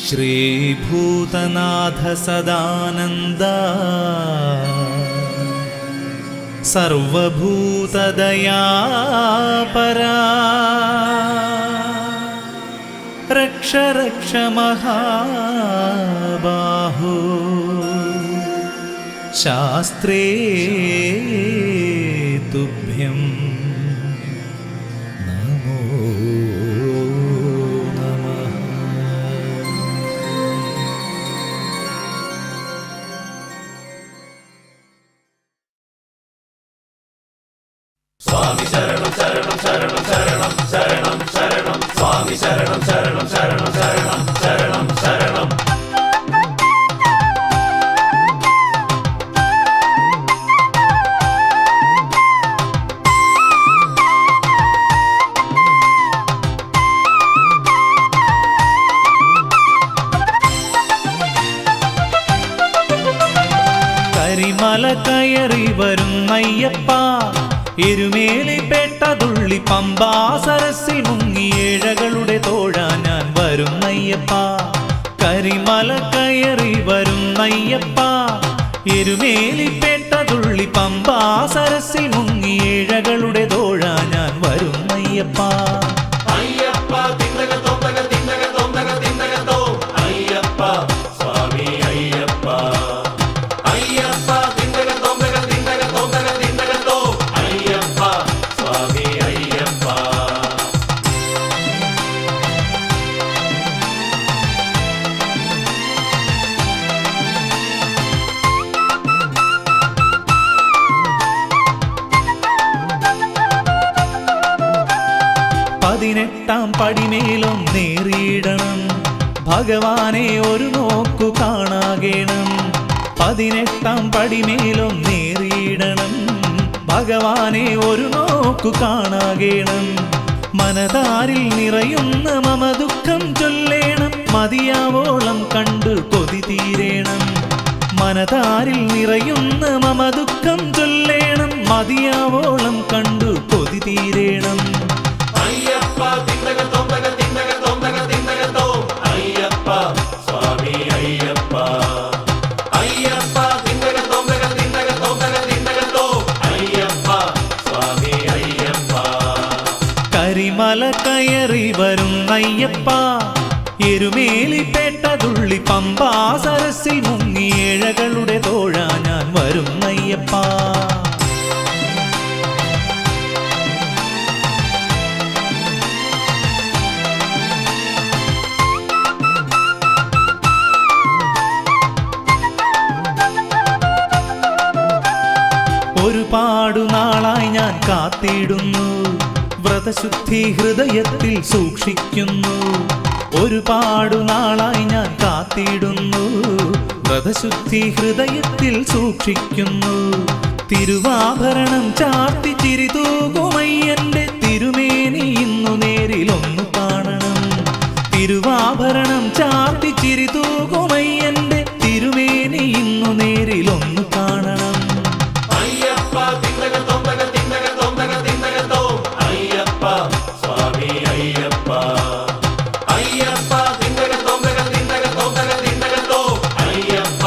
ശ്രീഭൂതനാഥ സദാനന്ദ സർവഭൂതദയാപരാ രക്ഷ രക്ഷ മഹാബാഹോ ശാസ്ത്രേ തുഭ്യം നമോ നമഃ. സ്വാമി ശരണം ശരണം ശരണം ശരണം ശരണം ശരണം സ്വാമി ശരണം ശരണം ശരണം ശരണം ശരണം ശരണം. കരിമല കയറി വരുന്നയ്യപ്പ എരുമേലിപ്പെട്ടതുള്ളി പമ്പാ സരസിൽ മുങ്ങിയേഴകളുടെ തോഴ ഞാൻ വരുന്നയ്യപ്പ. കരിമല കയറി വരുന്നയ്യപ്പ എരുമേലിപ്പെട്ടതുള്ളി പമ്പാ സരസിൽ മുങ്ങിയേഴകളുടെ തോഴ ഞാൻ വരുന്നയ്യപ്പ. അയ്യപ്പ തിന്നക തോന്നക തിന്നക തോന്നക തിന്നക തോ അയ്യപ്പ സ്വാമി അയ്യപ്പ. അയ്യപ്പ തിന്നക തോന്നക തിന്നക തോന്നക തിന്നക തോ അയ്യപ്പ സ്വാമി അയ്യപ്പ. പതിനെട്ടാം പടിമേലും നേരിടണം ഭഗവാനെ ഒരു നോക്കു കാണാകേണം. പതിനെട്ടാം പടിമേലും നേരിടണം ഭഗവാനെ ഒരു നോക്കു കാണാകേണം. മനതാരിൽ നിറയുന്ന മമ ദുഃഖം ചൊല്ലേണം മതിയാവോളം കണ്ടു കൊതി തീരേണം. മനതാരിൽ നിറയുന്ന മമ ദുഃഖം ചൊല്ലേണം മതിയാവോളം കണ്ടു കൊതി തീരേണം. അയ്യപ്പ തിന്നക തോന്നക തിന്നക തോന്നക തിന്നക തോ അയ്യപ്പ സ്വാമി അയ്യപ്പ. അയ്യപ്പ തിന്നക തോന്നക തിന്നക തോന്നക തിന്നക തോ അയ്യപ്പ സ്വാമി അയ്യപ്പ. കരിമല കയറി വരുന്നയ്യപ്പ എരുമേലിപ്പെട്ടതുള്ളി പമ്പാ സരസിൽ മുങ്ങിയേഴകളുടെ തോഴ ഞാൻ വരുന്നയ്യപ്പ. ഒരുപാടു നാളായി ഞാൻ കാത്തിടുന്നു വ്രതശുദ്ധി ഹൃദയത്തിൽ സൂക്ഷിക്കുന്നു. ഒരുപാടു നാളായി ഞാൻ കാത്തിടുന്നു വ്രതശുദ്ധി ഹൃദയത്തിൽ സൂക്ഷിക്കുന്നു. തിരുവാഭരണം ചാർത്തി ചിരിതൂകുമയ്യന്റെ തിരുമേനി ഇന്നു നേരിലൊന്നു കാണണം. തിരുവാഭരണം ചാർത്തി ചിരിതൂകുമയ്യന്റെ തിരുമേനി ഇന്നു നേരിലൊന്നു കാണണം. അയ്യപ്പ തിന്നക തോന്നക തിന്നക തോന്നക തിന്നക തോ അയ്യപ്പ സ്വാമി അയ്യപ്പ. അയ്യപ്പ തിന്നക തോന്നക തിന്നക തോന്നക തിന്നക തോ അയ്യപ്പ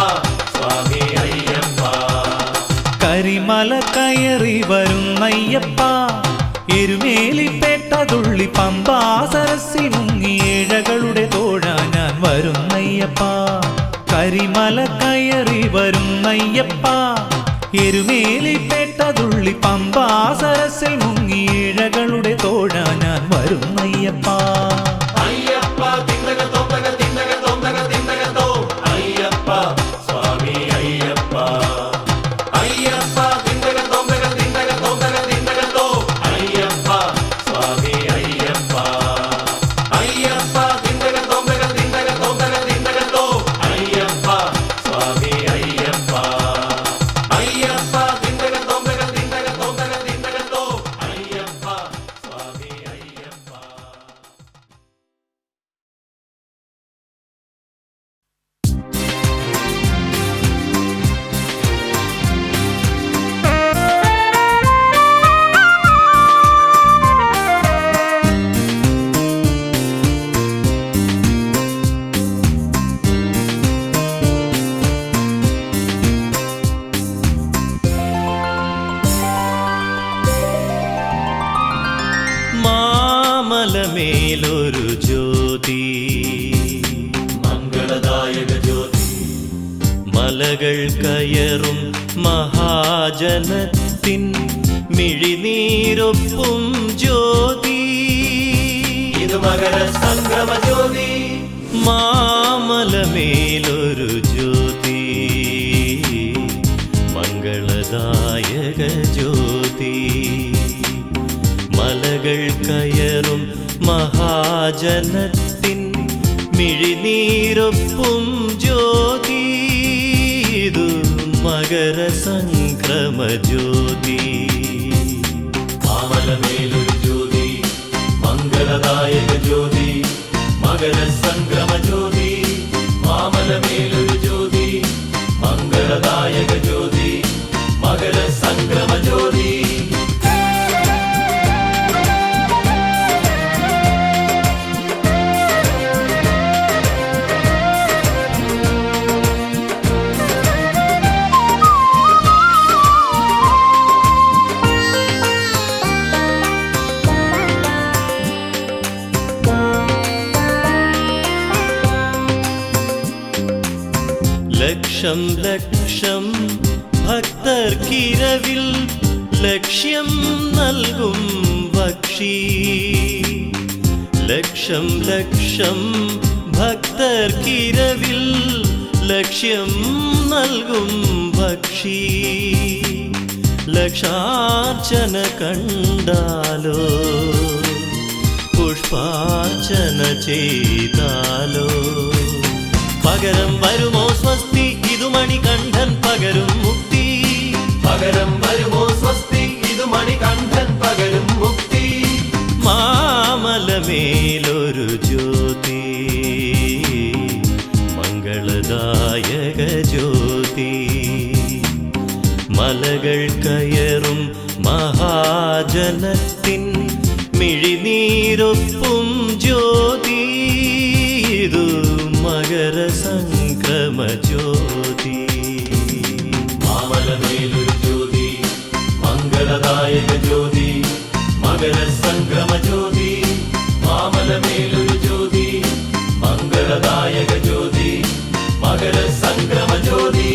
സ്വാമി അയ്യപ്പ. കരിമല കയറി വരുന്നയ്യപ്പ എരുമേലിപ്പെട്ടതുള്ളി പമ്പാ സരസിൽ മുങ്ങിയേഴകളുടെ തോഴ ഞാൻ വരുന്നയ്യപ്പ. കരിമല കയറി വരുന്നയ്യപ്പ എരുമേലിപ്പെട്ടതുള്ളി പമ്പാ സരസിൽ മുങ്ങിയേഴകളുടെ തോഴ ഞാൻ വരുന്നയ്യപ്പ. അയ്യപ്പ തിന്നക തോന്നക തിന്നക തോന്നക തിന്നക തോ അയ്യപ്പ സ്വാമി അയ്യപ്പ. അയ്യപ്പ തിന്നക തോന്നക തിന്നക തോന്നക തിന്നക തോ അയ്യപ്പ സ്വാമി അയ്യപ്പ. അയ്യപ്പ തിന്നക തോന്നക തിന്നക തോന്നക തിന്നക തോ അയ്യപ്പ സ്വാമി അയ്യപ്പ. അയ്യപ്പ തിന്നക തോന്നക തിന്നക തോന്നക തിന്നക തോ അയ്യപ്പ സ്വാമി അയ്യപ്പ. മാമലമേലൊരു ജ്യോതി മംഗളദായക ജ്യോതി മലകൾ കയറും മഹാജനത്തിൻ മിഴിനീരൊപ്പും ജ്യോതി ഇത് മകര സംക്രമ ജ്യോതി മാമലമേലൊരു ജ്യോതി മംഗളദായക ജ്യോതി മലകൾ കയറും മഹാജനത്തിൻ മിഴിനീരൊപ്പും ജ്യോതി ഇതു മകര സംക്രമ ജ്യോതി മാമലമേലൊരു ജ്യോതി മംഗളദായക ജ്യോതി മകര സംക്രമ ജ്യോതി മാമലമേലൊരു ജ്യോതി മംഗളദായക ജ്യോതി മകര സംക്രമ ജ്യോതി ലക്ഷം ലക്ഷം ഭക്തർക്കിരവിൽ ലക്ഷ്യം നൽകും ഭക്ഷി ലക്ഷം ലക്ഷം ഭക്തർക്കിരവിൽ ലക്ഷ്യം നൽകും ഭക്ഷി ലക്ഷാർച്ചന കണ്ടാലോ പുഷ്പാർച്ചന ചെയ്താലോ പകരം വരുമോ സ്വസ്തി ഇതു മണികണ്ഠൻ പകരും മുക്തി പകരം വരുമോ സ്വസ്തി ഇത് മണികണ്ഠൻ പകരും മുക്തി മാമലമേലൊരു ജ്യോതി മംഗളദായക ജ്യോതി മലകൾ കയറും മഹാജനത്തിൻ മിഴിനീരൊപ്പും ജ്യോതി ഇതു മകര സംക്രമ ജ്യോതി മാമലമേലൊരു ജ്യോതി മംഗളദായക ജ്യോതി മകര സംക്രമ ജ്യോതി മാമലമേലൊരു ജ്യോതി മംഗളദായക ജ്യോതി മകര സംക്രമ ജ്യോതി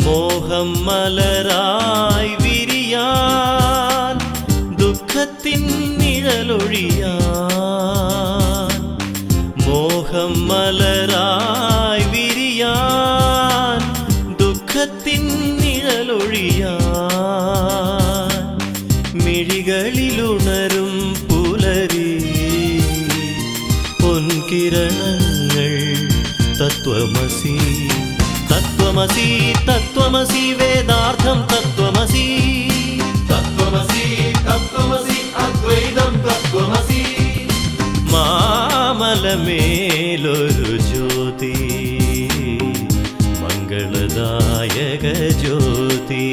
മോഹം മലരായി വിരിയാൻ ദുഃഖത്തിൻ നിഴലൊഴിയാൻ മോഹം മലരായി വിരിയാൻ ദുഃഖത്തിൻ നിഴലൊഴിയാൻ മിഴികളിലുണരും പുലരി പൊൻകിരണങ്ങൾ തത്വമസി തത്വമസി തത്വമസി വേദാർത്ഥം തത്വമസി തത്വമസി തത്വമസി അദ്വൈതം തത്വമസി മാമലമേലൊരു ജ്യോതി മംഗളദായക ജ്യോതി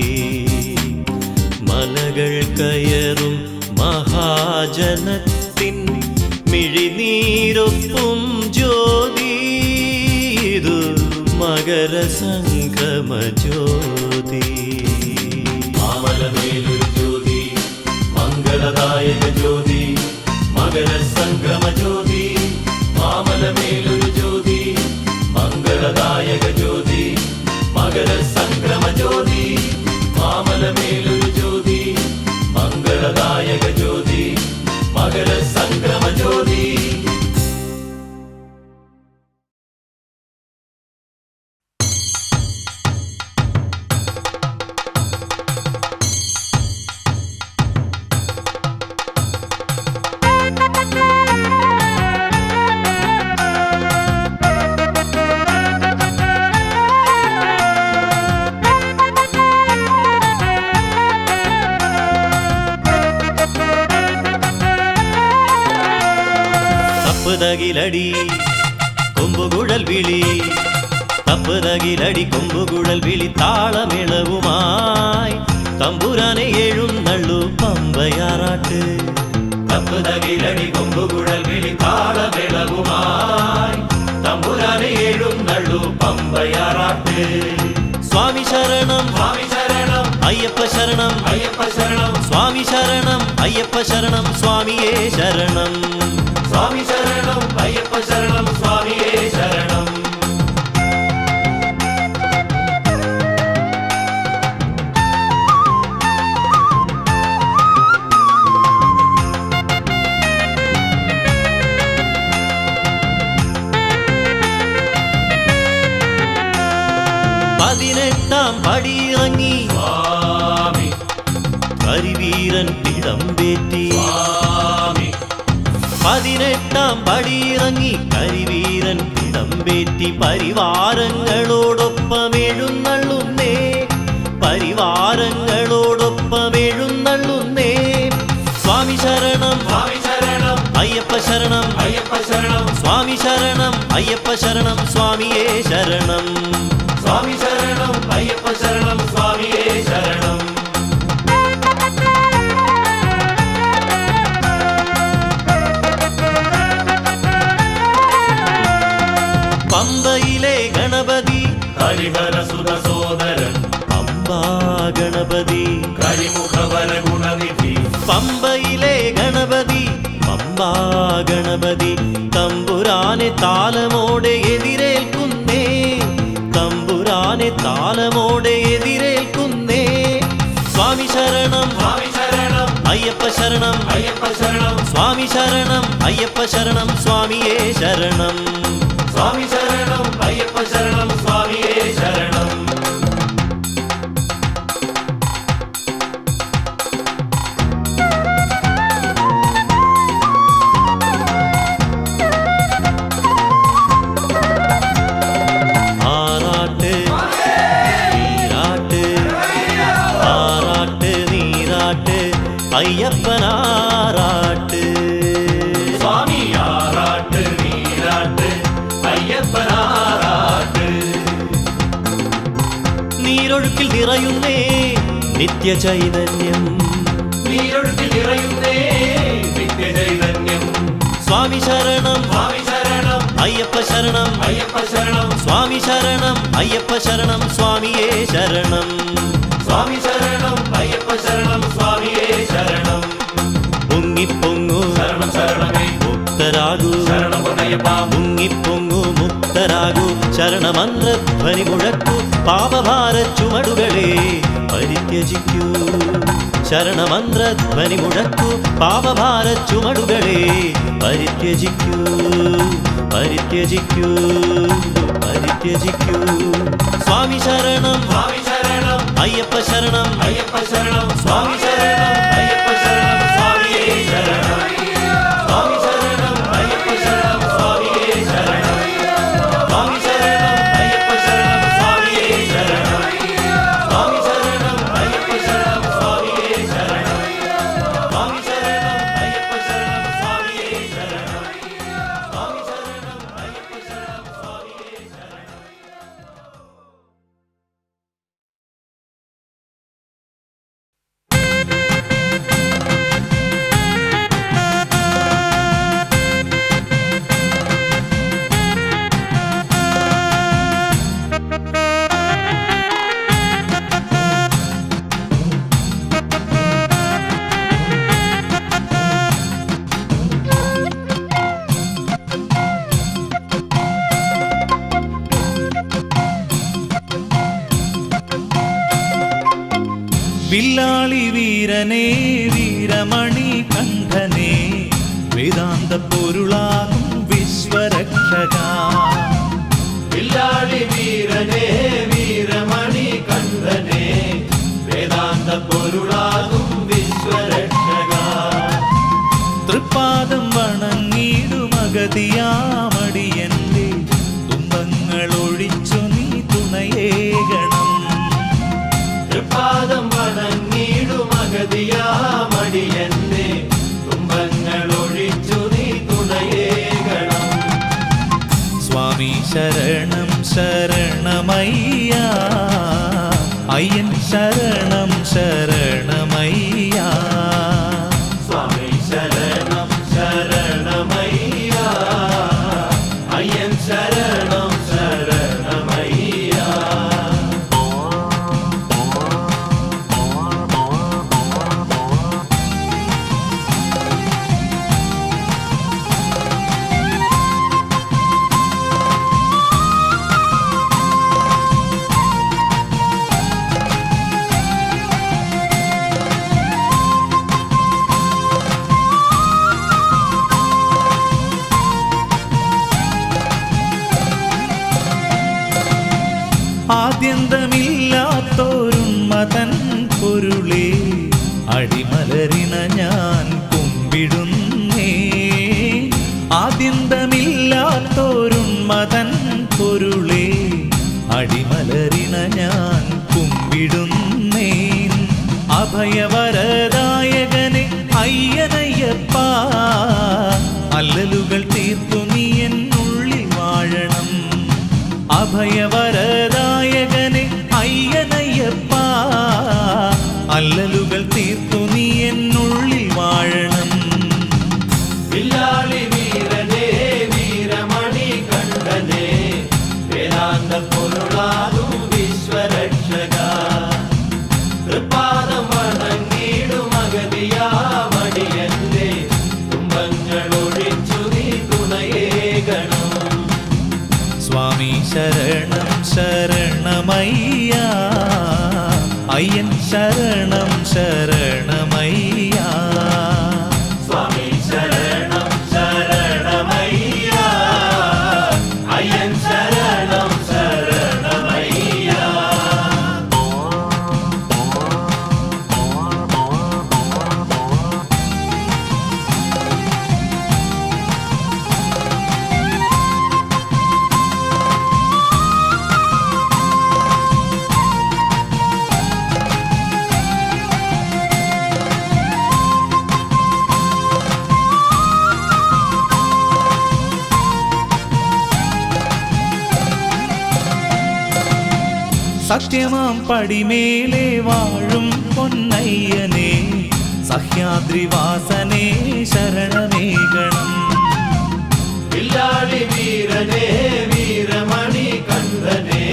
മലകൾ കയറും മഹാജനത്തിൻ മിഴിനീരൊപ്പും ജ്യോതി ഇതു മകര സംക്രമ ജ്യോതി മാമലമേലൊരു ജ്യോതി മംഗളദായക ജ്യോതി മകര സംക്രമ ജ്യോതി മാമലമേലൊരു ജ്യോതി മംഗളദായക ജ്യോതി മകര സംക്രമ ജ്യോതി മാമലമേലൊരു ജ്യോതി മംഗളദായക ജ്യോതി മകര സംക്രമ ജ്യോതി തകിലടി കൊമ്പുകുഴൽ വിളി തപ്പുതകിലടി കൊമ്പുകുഴൽ വിളിത്താളമിളവുമായി തമ്പുരാനെ എഴുന്നള്ളു പമ്പയാറാട്ട്. തപ്പുതകിലടി കൊമ്പുകുഴൽ വിളിത്താളമിളവുമായി തമ്പുരാനെ എഴുന്നള്ളു പമ്പയാറാട്ട്. സ്വാമി ശരണം സ്വാമി ശരണം അയ്യപ്പ ശരണം അയ്യപ്പ ശരണം സ്വാമി ശരണം അയ്യപ്പ ശരണം സ്വാമിയേ ശരണം. സ്വാമി ശരണം അയ്യപ്പ ശരണം സ്വാമിയേ ശരണം. പതിനെട്ടാം പടിയിറങ്ങി സ്വാമി കരിവീരൻ പിടമ്പേറ്റി. സ്വാമി പതിനെട്ടാം പടിയിറങ്ങി കരിവീരൻ പിടമ്പേറ്റി പരിവാരങ്ങളോടൊപ്പം എഴുന്നള്ളുന്നേ പരിവാരങ്ങളോടൊപ്പം എഴുന്നള്ളുന്നേ. സ്വാമി ശരണം സ്വാമി ശരണം അയ്യപ്പ ശരണം അയ്യപ്പ ശരണം സ്വാമി ശരണം അയ്യപ്പ ശരണം സ്വാമിയേ ശരണം. സ്വാമി ശരണം അയ്യപ്പ ശരണം സ്വാമിയേ ശരണം. പമ്പയിലെ ഗണപതി ഹരിഹര സുത സോദരൻ പമ്പാ ഗണപതി കരിമുഖവര ഗുണനിധി. പമ്പയിലെ ഗണപതി പമ്പാ ഗണപതി തമ്പുരാനെ താലമോടെ എതിരേൽക്കുന്നേ തമ്പുരാനെ താലമോടെ എതിരേൽക്കുന്നേ. സ്വാമി ശരണം സ്വാമി ശരണം അയ്യപ്പ ശരണം അയ്യപ്പ ശരണം സ്വാമി ശരണം അയ്യപ്പ ശരണം സ്വാമിയേ ശരണം. സ്വാമി ശരണം അയ്യപ്പ ശരണം സ്വാമിയേ ശരണം. ആറാട്ട് നീരാട്ട് ആറാട്ട് നീരാട്ട് അയ്യപ്പനാറാട്ട്. സ്വാമി ആറാട്ട് നീരാട്ട് അയ്യപ്പനാറാട്ട്. നീരൊഴുക്കിൽ നിറയുന്നേ നിത്യചൈതന്യം നീരൊഴുക്കിൽ നിറയുന്നേ നിത്യചൈതന്യം. സ്വാമി ശരണം സ്വാമി ശരണം അയ്യപ്പ ശരണം അയ്യപ്പ ശരണം സ്വാമി ശരണം അയ്യപ്പ ശരണം സ്വാമിയേ ശരണം. സ്വാമി ശരണം അയ്യപ്പ ശരണം സ്വാമിയേ ശരണം. മുങ്ങിപ്പൊങ്ങു ശരണം ശരണമേ മുക്തരാകൂ ശരണം പൊന്നയ്യപ്പ. മുങ്ങിപ്പൊങ്ങു മുക്തരാകൂ ശരണമന്ത്രധ്വനി മുഴക്കൂ പാപഭാര ചുമടുകളെ പരിത്യജിക്കൂ ശരണമന്ത്രധ്വനി മുഴക്കൂ പാപഭാര ചുമടുകളെ പരിത്യജിക്കൂ പരിത്യജിക്കൂ പരിത്യജിക്കൂ. സ്വാമി ശരണം സ്വാമി ശരണം അയ്യപ്പ ശരണം അയ്യപ്പ ശരണം സ്വാമി ശരണം അയ്യപ്പ ശരണം സ്വാമിയേ ശരണം. സ്വാമി ശരണം അയ്യപ്പ ശരണം സ്വാമിയേ ശരണം. സ്വാമി ശരണം അയ്യപ്പ ശരണം സ്വാമിയേ ശരണം. സ്വാമി ശരണം അയ്യപ്പ ശരണം സ്വാമിയേ ശരണം. സ്വാമി ശരണം അയ്യപ്പ ശരണം സ്വാമിയേ ശരണം. സ്വാമി ശരണം അയ്യപ്പ ശരണം സ്വാമിയേ ശരണം. വില്ലാളി വീരനേ വീരമണി കണ്ഠനേ വേദാന്ത പൊരുളാകും വിശ്വരക്ഷക. വില്ലാളി വീരനേ വീരമണി കണ്ഠനേ വേദാന്ത പൊരുളാകും വിശ്വരക്ഷക. തൃപ്പാദം വണങ്ങിടുമഗതിയാമടിയന്റെ തുമ്പങ്ങളൊഴിച്ചു നീ തുണയേകണം. തൃപ്പാദം വണങ്ങിടുമഗതിയാമടിയന്റെ തുമ്പങ്ങളൊഴിച്ചു നീ തുണയേകണം. സ്വാമി ശരണം ശരണം ശരണമയ്യ അയ്യൻ ശരണം ശരണമയ്യ സ്വാമി ശരണം ശരണമയ്യ അയ്യൻ ശരണം ശരണമയ്യ ആദ്യന്തമില്ലാത്തോരുമ്മതൻ പൊരുളേ അടിമലരിന ഞാൻ കുമ്പിടുന്നേ ആദ്യന്തമില്ലാത്തോരുമ്മതൻ പൊരുളേ അടിമലരിന ഞാൻ കുമ്പിടുന്നേ അഭയവരദായകനെ അയ്യനയ്യപ്പ അല്ലലുകൾ തീർത്തു നീ എന്നുള്ളിൽ വാഴണം അഭയവരദായകനെ അയ്യനയ്യപ്പ അല്ലലുകൾ തീർത്തു നീ എന്നുള്ളിൽ വാഴണം വില്ലാളി വീരനേ വീരമണി കണ്ഠനേ വേദാന്ത പൊരുളാകും വിശ്വരക്ഷക തൃപ്പാദം വണങ്ങിടും അഗതിയാമടിയന്റെ തുമ്പങ്ങളൊഴിച്ചു നീ തുണയേകണം സ്വാമി ശരണം ശരണമയ്യ അയ്യൻ ശരണം ശരണമയ്യ സ്വാമി ശരണം ശരണമയ്യ അയ്യൻ ശരണം ശരണമയ്യ സത്യമാം പടിമേലെ വാഴും പൊന്നയ്യനെ സഹ്യാദ്രിവാസനെ ശരണമേകണം വില്ലാളി വീരനേ വീരമണി കണ്ഠനേ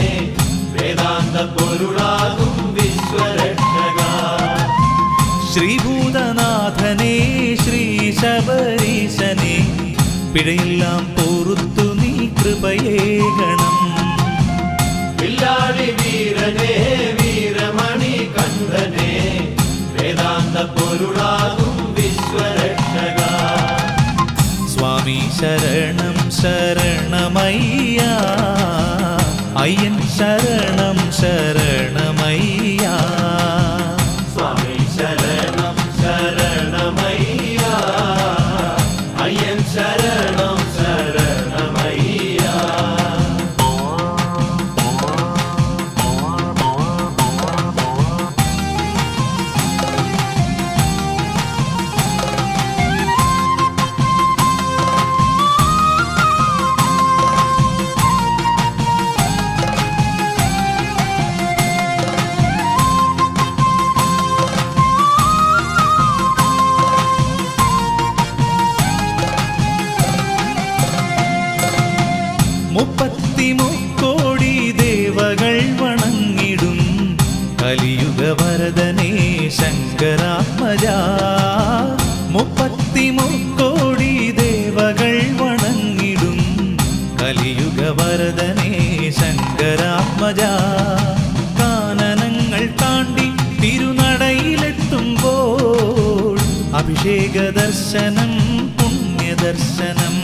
വേദാന്ത പൊരുളാകും വിശ്വരക്ഷക ശ്രീഭൂതനാഥനെ ശ്രീ ശബരീശനെ പിഴയെല്ലാം പൊറുത്തു നീ കൃപയേകണം വില്ലാളി വീരനേ വീരമണി കണ്ഠനേ വേദാന്ത പൊരുളാകും വിശ്വരക്ഷക സ്വാമി ശരണം ശരണമയ്യ അയ്യൻ ശരണം ശരണമയ്യ സ്വാമി ശരണം ശരണമയ്യ അയ്യൻ ശരണം ശരണമയ്യ മുപ്പത്തിമുക്കോടി ദേവകൾ വണങ്ങിടും കലിയുഗവരദനേ ശങ്കരാത്മജ മുപ്പത്തിമുക്കോടി ദേവകൾ വണങ്ങിടും കലിയുഗവരദനേ ശങ്കരാത്മജ കാനനങ്ങൾ താണ്ടി തിരുനടയിലെത്തുമ്പോൾ അഭിഷേക ദർശനം പുണ്യദർശനം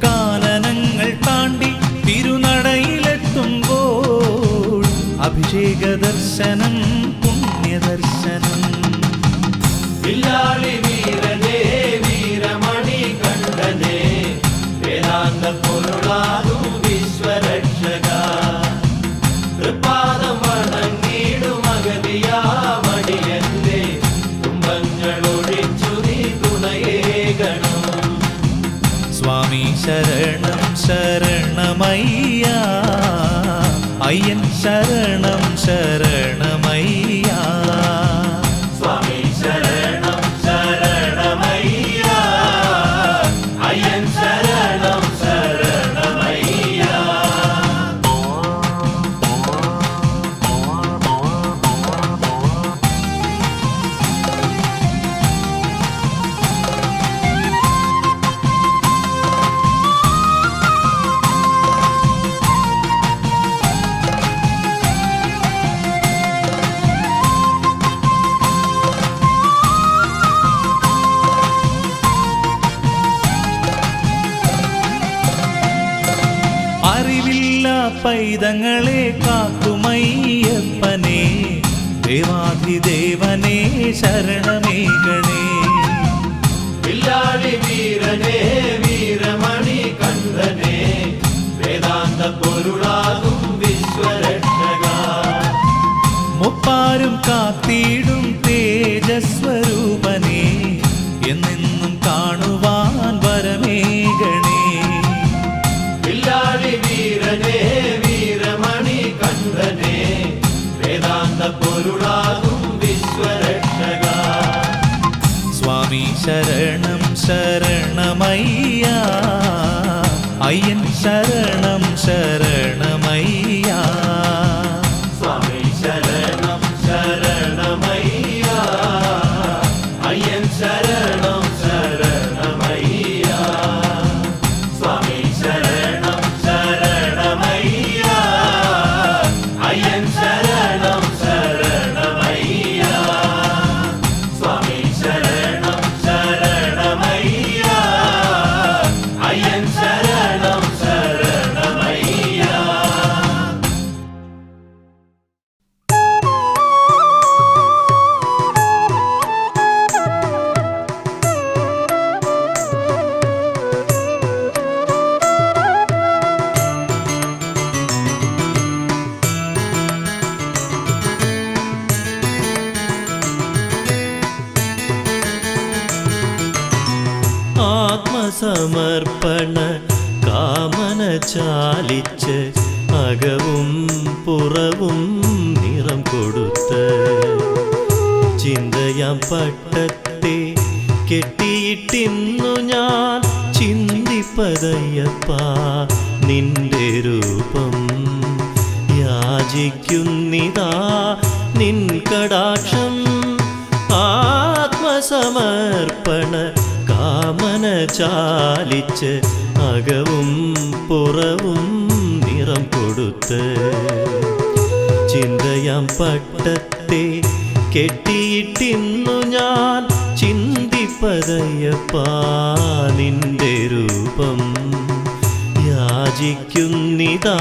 കാനനങ്ങൾ താണ്ടി തിരുനടയിലെത്തുമ്പോൾ അഭിഷേക ദർശനം പുണ്യദർശനം വില്ലാളി വീരനേ വീരമണി കണ്ഠനേ വേദാന്ത പൊരുളാകും വിശ്വരക്ഷക തൃപ്പാദം വണങ്ങിടും അഗതിയാമടിയന്റെ തുമ്പങ്ങളൊഴിച്ചു നീ തുണയേകണം സ്വാമി ശരണം ശരണമയ്യ അയ്യൻ ശരണം ശരണമയ്യ. സ്വാമി ശരണം ശരണമയ്യ, അയ്യൻ ശരണം ശരണമയ്യ. അറിവില്ല പൈതങ്ങളെ കാക്കുമയ്യപ്പനെ, ദേവാധിദേവനെ ശരണമേകണേ. വില്ലാളി വീരനേ വീരമണി കണ്ഠനേ, വേദാന്ത പൊരുളാകും വിശ്വരക്ഷക. മുപ്പാരും കാത്തിടും തേജസ്വരൂപനെ, എന്നെന്നും കാണുവാൻ വരമേകണേ. വില്ലാളി വീരനേ വീരമണി കണ്ഠനേ, വേദാന്ത പൊരുളാകും വിശ്വരക്ഷക. സ്വാമി ശരണം ശരണമയ്യ, അയ്യൻ ശരണം ശരണമയ്യ. സ്വാമി ശരണം ശരണമയ്യ, അയ്യൻ ശരണം ശരണമയ്യ. സ്വാമി ശരണം ശരണമയ്യ, അയ്യൻ ശരണം ശരണമയ്യ. സ്വാമി ശരണം ശരണമയ്യ, അയ്യൻ ശരണം ശരണമയ്യ. ആത്മസമർപ്പണ കാമന ചാലിച്ച് അകവും പുറവും നിറം കൊടുത്ത് ചിന്തയാം പട്ടത്തെ കെട്ടിയിട്ടിന്നു ഞാൻ ചിന്തിപ്പതയ്യപ്പ നിന്റെ രൂപം. യാചിക്കുന്നിതാ നിൻ കടാക്ഷം. ആത്മസമർപ്പണ കാമന ചാലിച്ച് അകവും പുറവും നിറം കൊടുത്ത് ചിന്തയാം പട്ടത്തെ കെട്ടിയിട്ടിന്നു ഞാൻ ചിന്തിപ്പതയ്യപ്പ നിന്റെ രൂപം. യാചിക്കുന്നിതാ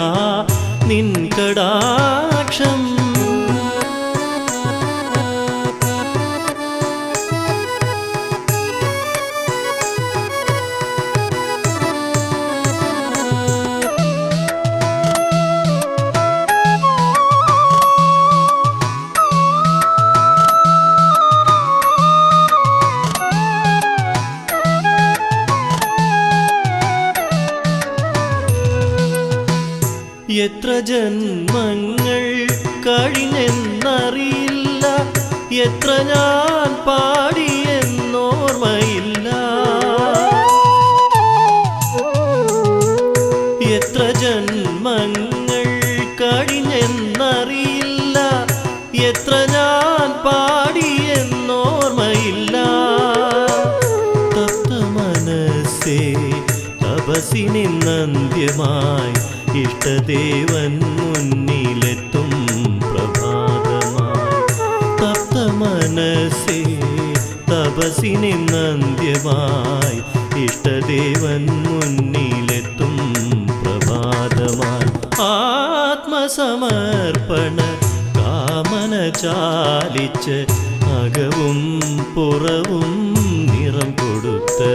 നിൻ കടാക്ഷം. എത്ര ജന്മങ്ങൾ കഴിഞ്ഞെന്നറിയില്ല, എത്ര ഞാൻ പാടിയെന്നോർമ്മയില്ല. എത്ര ജന്മങ്ങൾ കഴിഞ്ഞെന്നറിയില്ല, എത്ര ഞാൻ പാടിയെന്നോർമ്മയില്ല. തപ്ത മനസ്സേ തപസ്സിനിന്നന്ത്യമായി ഇഷ്ടദേവൻ മുന്നിലെത്തും പ്രഭാതമായി. തപ്ത മനസ്സേ തപസ്സിനിന്നന്ത്യമായി ഇഷ്ടദേവൻ മുന്നിലെത്തും പ്രഭാതമായി. ആത്മസമർപ്പണ കാമന ചാലിച്ച് അകവും പുറവും നിറം കൊടുത്ത്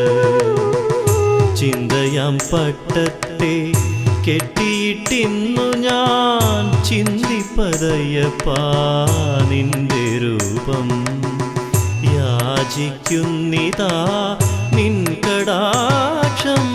ചിന്തയാം പട്ടത്തെ കെട്ടിയിട്ടിന്നു ഞാൻ ചിന്തിപ്പതയ്യപ്പ നിന്റെ രൂപം. യാചിക്കുന്നിതാ നിൻ കടാക്ഷം.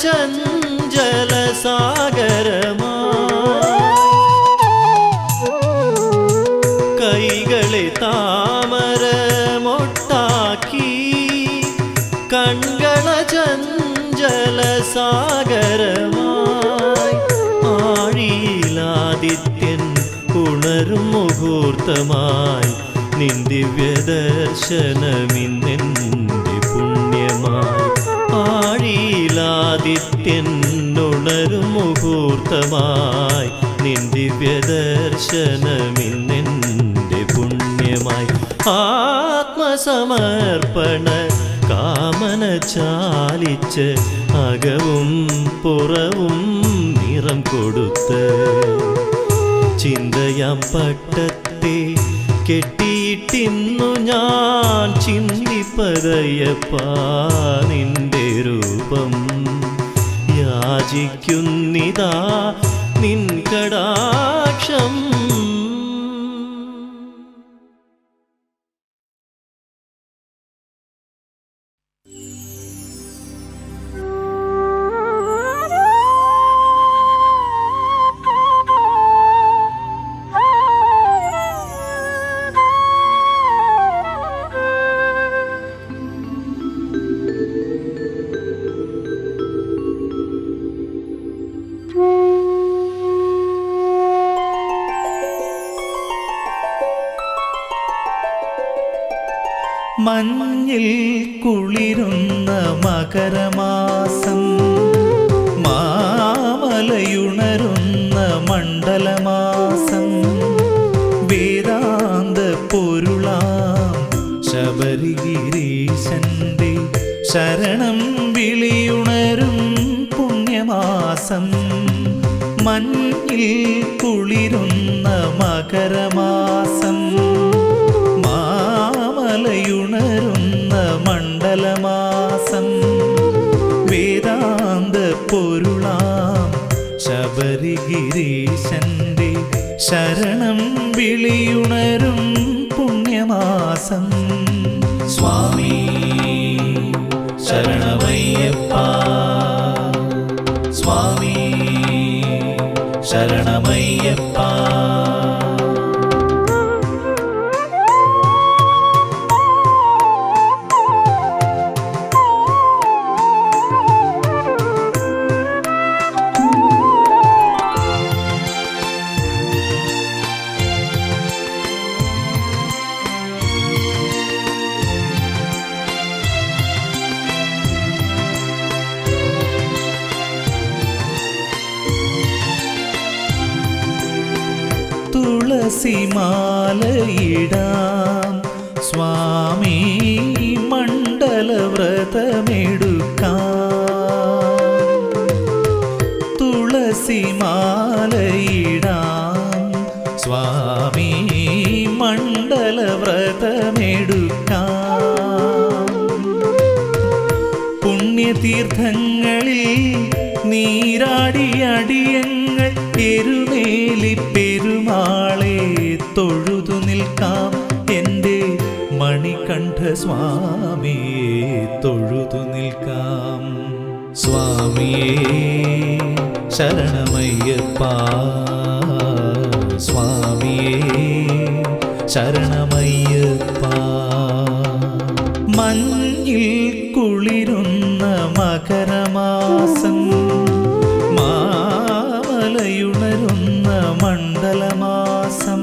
ചഞ്ചല സാഗരമായി കൈകളെ താമര മൊട്ടാക്കി കൺകള ചഞ്ചല സാഗരമായി ആഴിയിലാദിത്യൻ ഉണരും മുഹൂർത്തമായി നിൻ ദിവ്യദർശനമിന്നെൻ്റെ പുണ്യമായി ആഴിയിലാദിത്യൻ ഉണരും മുഹൂർത്തമായി നിൻ ദിവ്യദർശനമിന്നെൻ്റെ പുണ്യമായി ആത്മസമർപ്പണ കാമന ചാലിച്ച് അകവും പുറവും നിറം കൊടുത്ത് ചിന്തയാം പട്ടത്തെ കെട്ടിയിട്ടിന്നു ഞാൻ ചിന്തിപ്പതയപ്പാ നിന്റെ രൂപം യാചിക്കുന്നിതാ നിൻ കടാക്ഷം. മഞ്ഞിൽ കുളിരുന്ന മകരമാസം മാമലയുണരുന്ന മണ്ഡലമാസം വേദാന്ത പൊരുളാം ശബരിഗിരീശന്റെ ശരണം വിളിയുണരും പുണ്യമാസം മഞ്ഞിൽ കുളിരുന്ന മകരമാസം മാമലയുണരുന്ന മണ്ഡലമാസം വേദാന്ത പൊരുളാം ശബരിഗിരീശന്റെ ശരണം വിളിയുണരും പുണ്യമാസം സ്വാമി ശരണമയ്യപ്പ സ്വാമി ശരണമയ്യപ്പ. തുളസിമാലയിടാം സ്വാമി മണ്ഡലവ്രതമെടുക്കാം തുളസിമാലയിടാം സ്വാമി മണ്ഡലവ്രതമെടുക്കാം പുണ്യതീർത്ഥങ്ങളിൽ നീരാടിയടിയങ്ങൾ എരുമേലി പെരുമാളെ തൊഴുതു നിൽക്കാം എൻ്റെ മണികണ്ഠ സ്വാമിയെ തൊഴുതു നിൽക്കാം സ്വാമിയേ ശരണമയ്യപ്പ സ്വാമിയേ ശരണമയ്യപ്പ. മഞ്ഞിൽ കുളിരുന്ന മകരമാസം മാമലയുണരുന്ന മണ്ഡലമാസം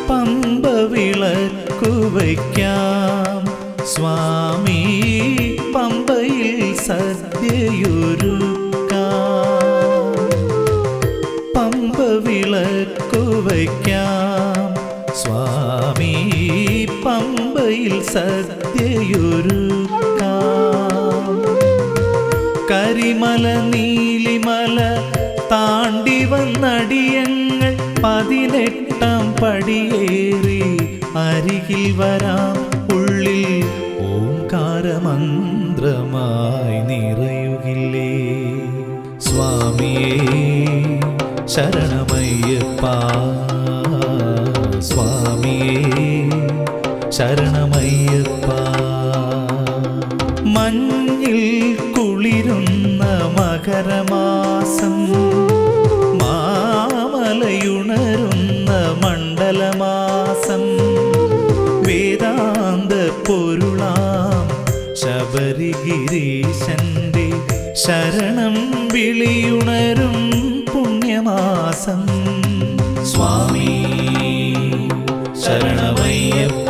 പമ്പ വിളക്കു വയ്ക്കാം സ്വാമി പമ്പയിൽ സദ്യയൊരുക്കാം പമ്പ വിളക്കു വയ്ക്കാം സ്വാമി പമ്പയിൽ സദ്യയൊരുക്കാം കരിമല നീലിമല വന്നടിയങ്ങൾ 18-ാം പടിയേറി അരികിൽ വരാം ഉള്ളിൽ ഓംകാരമന്ത്രമായി നിറയുകില്ലേ. സ്വാമിയേ ശരണമയ്യപ്പ, സ്വാമിയേ ശരണമയ്യപ്പ. മഞ്ഞിൽ കുളിരുന്ന മകരമാസം, മാമലയുണരുന്ന മണ്ഡലമാസം, വേദാന്ത പൊരുളാം ശബരിഗിരീശന്റെ ശരണം വിളിയുണരും പുണ്യമാസം. സ്വാമി ശരണമയ്യപ്പ,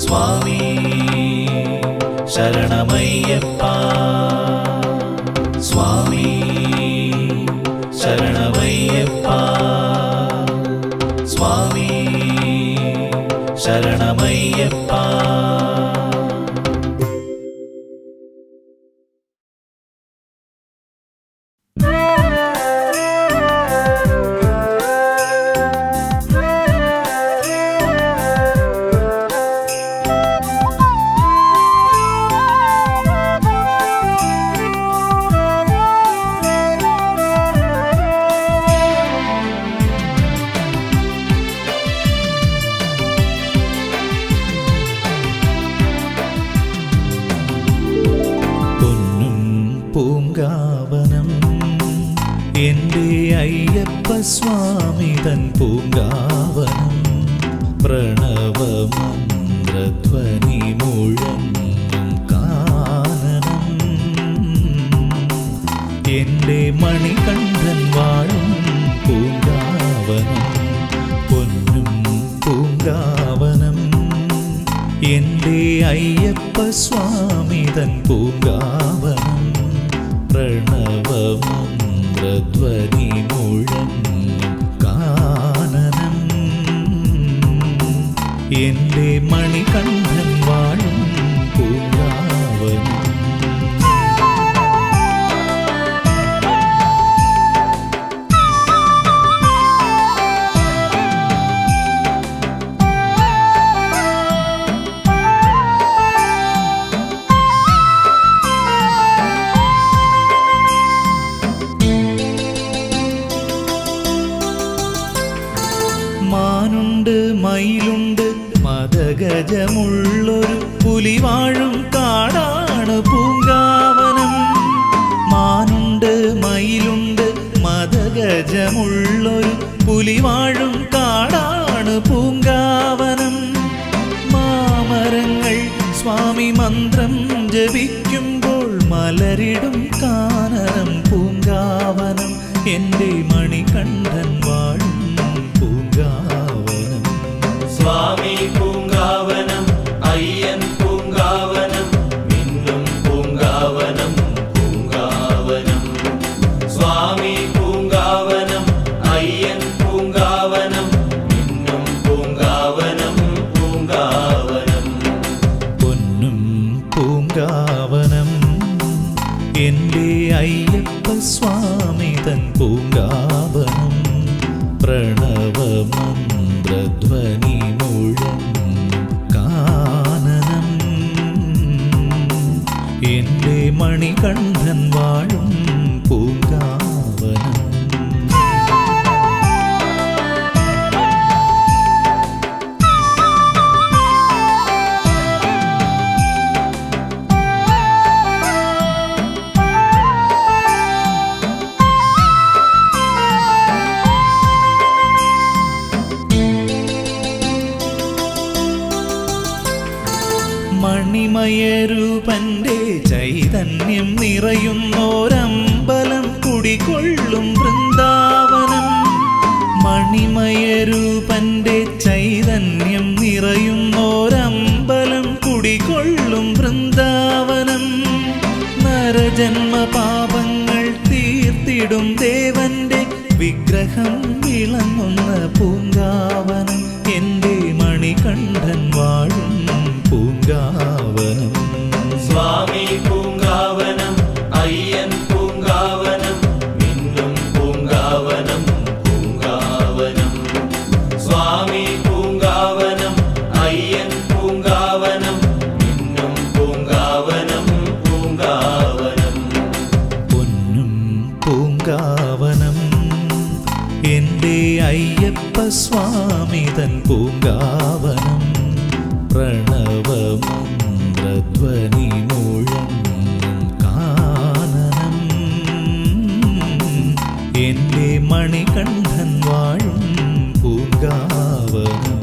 സ്വാമി ശരണമയ്യപ്പ, സ്വാമി ശരണമയ്യപ്പ, സ്വാമി ശരണമയ്യപ്പ. പൂങ്കാവനം എൻ്റെ അയ്യപ്പ സ്വാമി തൻ പൂങ്കാവനം. പ്രണവമന്ത്രധ്വനി മുഴങ്ങും കാനനം, എൻ്റെ മണികണ്ഠൻ വാഴും പൂങ്കാവനം. പൊന്നും പൂങ്കാവനം എൻ്റെ അയ്യപ്പ സ്വാമി തൻ പൂങ്കാവനം. പ്രണവമന്ത്രധ്വനി മുഴങ്ങും കാനനം, എൻ്റെ മണികണ്ഠൻ വാഴും പൂങ്കാവനം. മാനുണ്ട് മയിലുണ്ട് മദഗജമുള്ളൊരു പുലിവാഴും കാടാണ് പൂങ്കാവനം. മാനുണ്ട് മയിലുണ്ട് മദഗജമുള്ളൊരു പുലിവാഴും കാടാണ് പൂങ്കാവനം. മാമരങ്ങൾ സ്വാമി മന്ത്രം ജപിക്കുമ്പോൾ മലരിടും കാനനം പൂങ്കാവനം. എൻ്റെ മണികണ്ഠൻ വാഴും പൂങ്കാവനം. സ്വാമി പൂങ്കാവനം, അയ്യൻ പൂങ്കാവനം, മിന്നും പൂങ്കാവനം, പൂങ്കാവനം. സ്വാമി പൂങ്കാവനം, അയ്യൻ പൂങ്കാവനം, മിന്നും പൂങ്കാവനം, പൂങ്കാവനം. പൊന്നും പൂങ്കാവനം എൻ്റെ അയ്യപ്പ സ്വാമി തൻ പൂങ്കാവനം. പ്രണവമന്ത്രധ്വനി മുഴങ്ങും കാനനം, എൻ്റെ മണികണ്ഠൻ വാഴും പൂങ്കാവനം. മണിമയരൂപന്റെ ചൈതന്യം നിറയുന്നോരമ്പലം കുടികൊള്ളും വൃന്ദാവനം. മണിമയരൂപന്റെ ചൈതന്യം നിറയുന്നോരമ്പലം കുടികൊള്ളും വൃന്ദാവനം. നരജന്മ പാപങ്ങൾ തീർത്തിടും ദേവന്റെ വിഗ്രഹം വിളങ്ങുന്ന പൂങ്കാവനം. എൻ്റെ മണികണ്ഠൻ വാഴും പൂങ്കാവനം. സ്വാമി പൂങ്കാവനം, അയ്യൻ പൂങ്കാവനം, മിന്നും അയ്യപ്പ സ്വാമി തൻ പൂങ്കാവനം പ്രണവമന്ത്രധ്വനി മുഴങ്ങും കാനനം എൻ്റെ മണികണ്ഠൻ വാഴും പൂങ്കാവനം